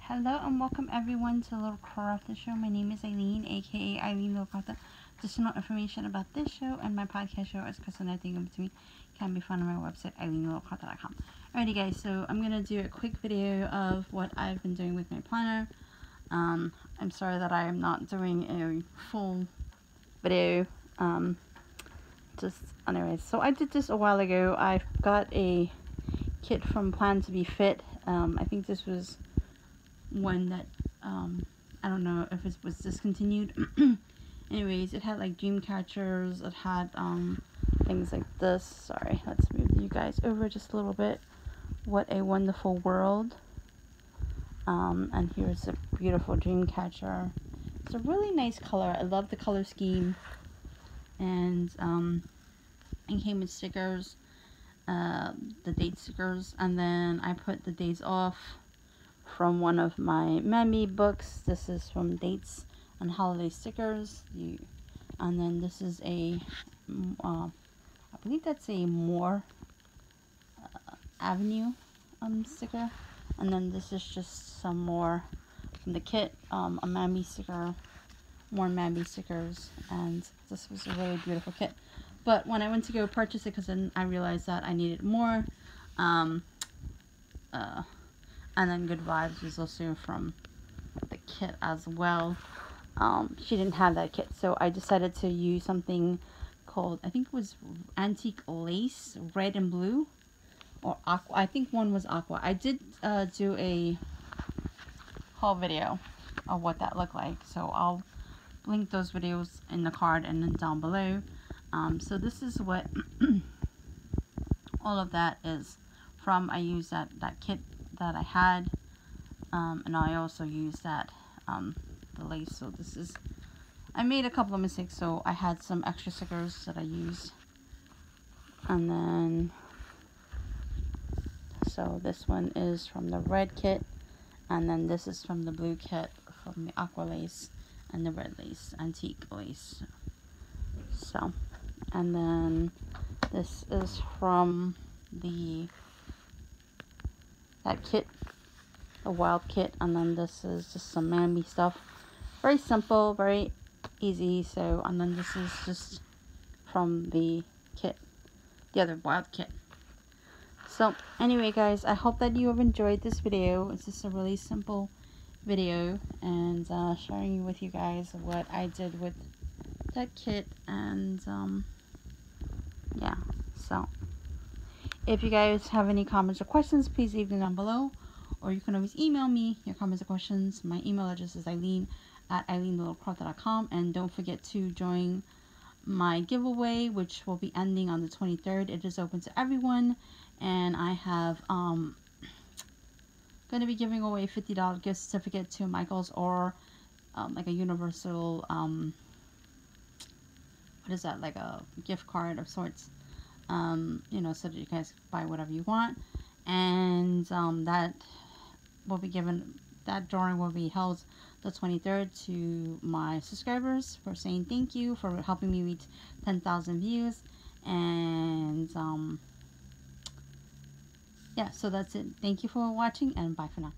Hello and welcome everyone to Little Crafter Show. My name is Eileen, aka Eileen Little Crafter. Additional information about this show and my podcast show, as well as anything in between, can be found on my website, eileenlittlecrafter.com. Alrighty guys, so I'm gonna do a quick video of what I've been doing with my planner. I'm sorry that I am not doing a full video. Anyways, so I did this a while ago. I got a kit from Plan to Be Fit. I think this was one that I don't know if it was discontinued. Anyways, it had like dream catchers, it had things like this. Sorry, let's move you guys over just a little bit. What a wonderful world. And here's a beautiful dream catcher. It's a really nice color. I love the color scheme. And it came with stickers, the date stickers, and then I put the days off from one of my Mammy books. This is from Dates and Holiday Stickers. And then this is a, I believe that's a More Avenue sticker. And then this is just some more from the kit, a Mammy sticker, more Mammy stickers, and this was a really beautiful kit. But when I went to go purchase it, because then I realized that I needed more, and then Good Vibes was also from the kit as well. She didn't have that kit, so I decided to use something called, I think it was Antique Lace, red and blue, or aqua. I think one was aqua. I did do a haul video of what that looked like, so I'll link those videos in the card and then down below. So this is what all of that is from. I used that kit that I had, and I also used that the lace. So this is, I made a couple of mistakes, so I had some extra stickers that I used. And then, so this one is from the red kit, and then this is from the blue kit, from the aqua lace and the red lace, antique lace. So, and then this is from that kit, the wild kit, and then this is just some Mammy stuff. Very simple, very easy. So, and then this is just from the kit, the other wild kit. So anyway guys, I hope that you have enjoyed this video. It's just a really simple video, and sharing with you guys what I did with that kit. And yeah, so if you guys have any comments or questions, please leave them down below, or you can always email me your comments or questions. My email address is eileen@eileenlittlecrafter.com, and don't forget to join my giveaway, which will be ending on the 23rd. It is open to everyone, and I have going to be giving away a $50 gift certificate to Michael's, or like a universal what is that, like a gift card of sorts, you know, so that you guys buy whatever you want. And that will be given, that drawing will be held the 23rd to my subscribers for saying thank you for helping me reach 10,000 views. And yeah, so that's it. Thank you for watching, and bye for now.